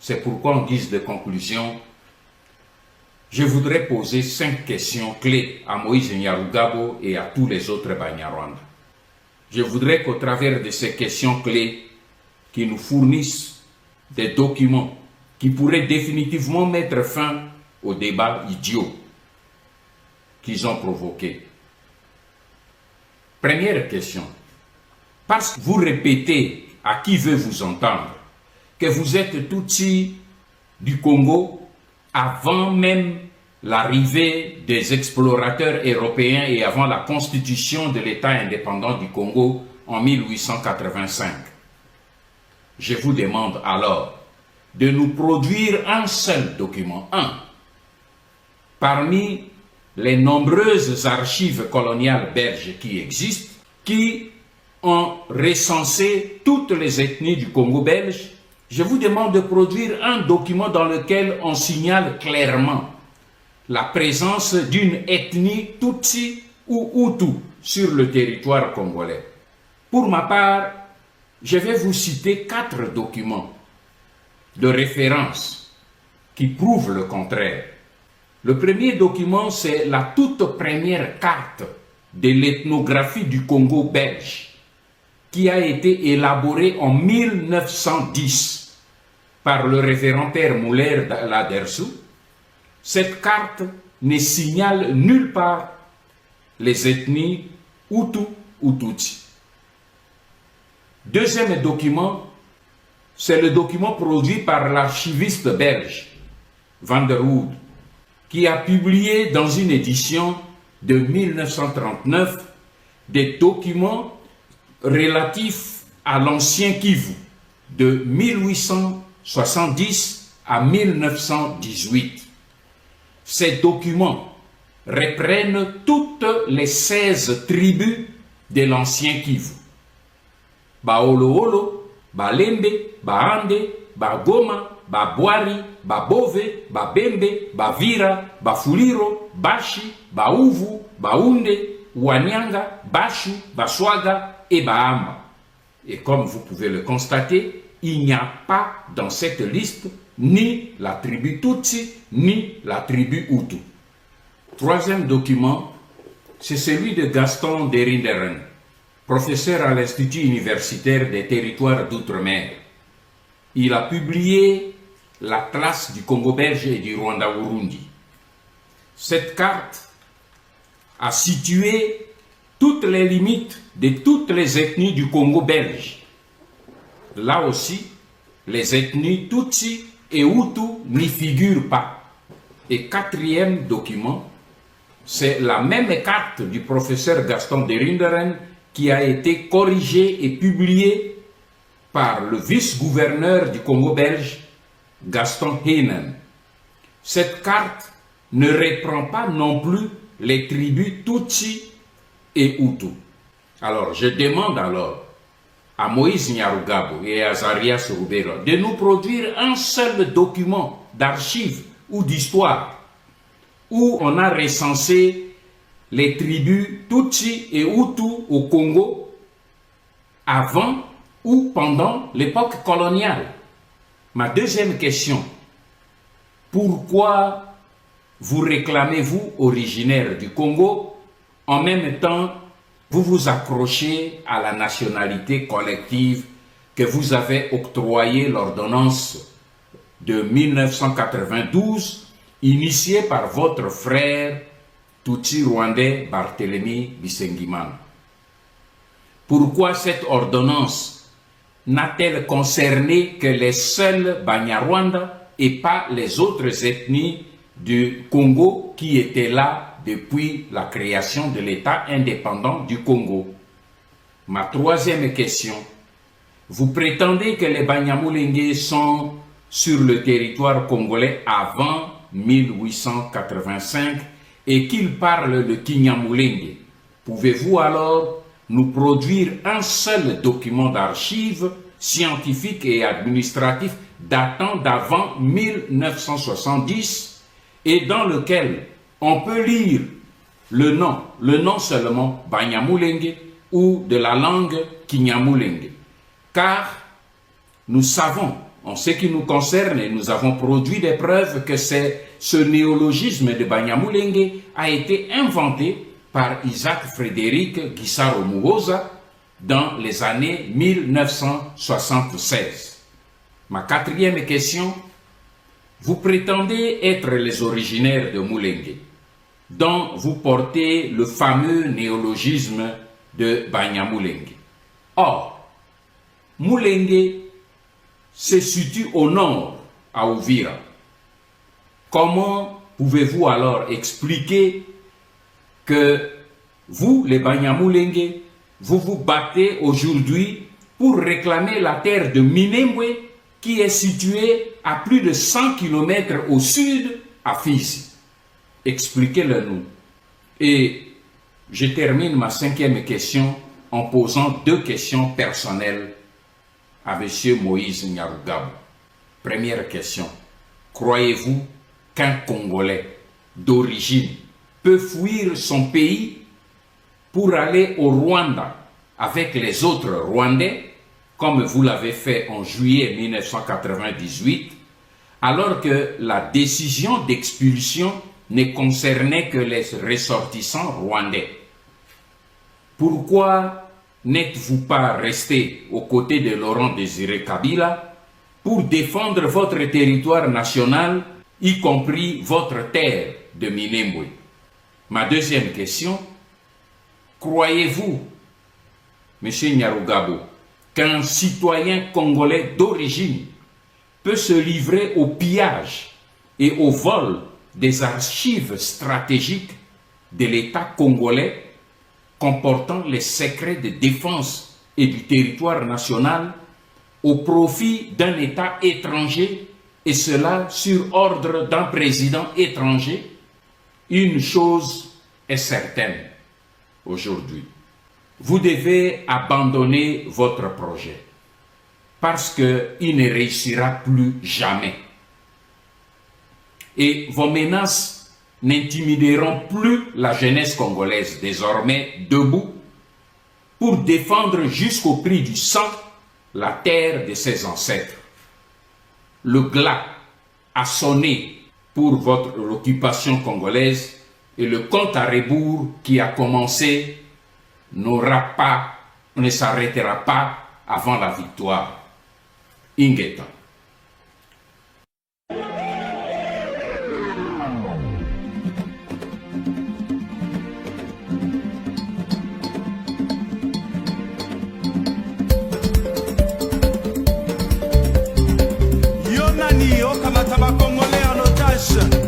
C'est pourquoi, en guise de conclusion, je voudrais poser 5 questions clés à Moïse Nyarugabo et à tous les autres Banyarwanda. Je voudrais qu'au travers de ces questions clés, qu'ils nous fournissent des documents qui pourraient définitivement mettre fin au débat idiot qu'ils ont provoqué. Première question. Parce que vous répétez à qui veut vous entendre que vous êtes Tutsi du Congo avant même l'arrivée des explorateurs européens et avant la constitution de l'État indépendant du Congo en 1885. Je vous demande alors de nous produire un seul document, parmi les nombreuses archives coloniales belges qui existent, qui ont recensé toutes les ethnies du Congo belge. Je vous demande de produire un document dans lequel on signale clairement la présence d'une ethnie Tutsi ou Hutu sur le territoire congolais. Pour ma part, je vais vous citer 4 documents de référence qui prouvent le contraire. Le premier document, c'est la toute première carte de l'ethnographie du Congo belge qui a été élaborée en 1910 par le révérend père Muller Ladersou. Cette carte ne signale nulle part les ethnies Hutu ou Tutsi. Deuxième document, c'est le document produit par l'archiviste belge Van der Hoed, qui a publié dans une édition de 1939 des documents relatifs à l'ancien Kivu de 1870 à 1918. Ces documents reprennent toutes les 16 tribus de l'ancien Kivu. Baolo-Olo, Balembe, Baande, Bagoma, Babwari, Babove, Babembe, Bavira, Bafuliro, Bashi, Bauvu, Baounde, Wanyanga, Bashu, Baswaga et Bahama. Et comme vous pouvez le constater, il n'y a pas dans cette liste ni la tribu Tutsi, ni la tribu Hutu. Troisième document, c'est celui de Gaston Derinderen, professeur à l'Institut universitaire des territoires d'outre-mer. Il a publié l'Atlas du Congo belge et du Rwanda-Urundi. Cette carte a situé toutes les limites de toutes les ethnies du Congo belge. Là aussi, les ethnies Tutsi et Hutu n'y figurent pas. Et quatrième document, c'est la même carte du professeur Gaston Derinderen qui a été corrigée et publiée par le vice-gouverneur du Congo belge, Gaston Heinen. Cette carte ne reprend pas non plus les tribus Tutsi et Hutu. Alors, je demande alors à Moïse Nyarugabo et à Azarias Rubera de nous produire un seul document d'archives ou d'histoire où on a recensé les tribus Tutsi et Hutu au Congo avant ou pendant l'époque coloniale. Ma deuxième question, pourquoi vous réclamez-vous originaire du Congo, en même temps vous vous accrochez à la nationalité collective que vous avez octroyée l'ordonnance de 1992, initiée par votre frère Tutsi rwandais Barthélemy Bisengimana. Pourquoi cette ordonnance n'a-t-elle concerné que les seuls Banyarwanda et pas les autres ethnies du Congo qui étaient là depuis la création de l'État indépendant du Congo? Ma troisième question, vous prétendez que les Banyamulenge sont sur le territoire congolais avant 1885 et qu'ils parlent le Kinyamulenge. Pouvez-vous alors nous produire un seul document d'archives scientifique et administratif datant d'avant 1970 et dans lequel on peut lire le nom seulement Banyamulenge ou de la langue Kinyamulenge? Car nous savons en ce qui nous concerne, nous avons produit des preuves que ce néologisme de Banyamulenge a été inventé par Isaac Frédéric Gisaro Muhoza dans les années 1976. Ma quatrième question, vous prétendez être les originaires de Mulenge, dont vous portez le fameux néologisme de Banyamulenge. Or, Mulenge se situe au nord, à Uvira. Comment pouvez-vous alors expliquer que vous, les Banyamulenge, vous vous battez aujourd'hui pour réclamer la terre de Minembwe qui est située à plus de 100 km au sud, à Fizi? Expliquez-le nous. Et je termine ma cinquième question en posant deux questions personnelles à M. Moïse Nyarugabo. Première question. Croyez-vous qu'un Congolais d'origine peut fuir son pays pour aller au Rwanda avec les autres Rwandais, comme vous l'avez fait en juillet 1998, alors que la décision d'expulsion ne concernait que les ressortissants rwandais? Pourquoi n'êtes-vous pas resté aux côtés de Laurent Désiré Kabila pour défendre votre territoire national, y compris votre terre de Minembwe? Ma deuxième question, croyez-vous, M. Nyarugabo, qu'un citoyen congolais d'origine peut se livrer au pillage et au vol des archives stratégiques de l'État congolais comportant les secrets de défense et du territoire national au profit d'un État étranger, et cela sur ordre d'un président étranger? Une chose est certaine aujourd'hui, vous devez abandonner votre projet parce qu'il ne réussira plus jamais. Et vos menaces n'intimideront plus la jeunesse congolaise, désormais debout, pour défendre jusqu'au prix du sang la terre de ses ancêtres. Le glas a sonné pour votre occupation congolaise et le compte à rebours qui a commencé ne s'arrêtera pas avant la victoire. Ingeta. Yo nani, yo kamata ba Congolais en otage.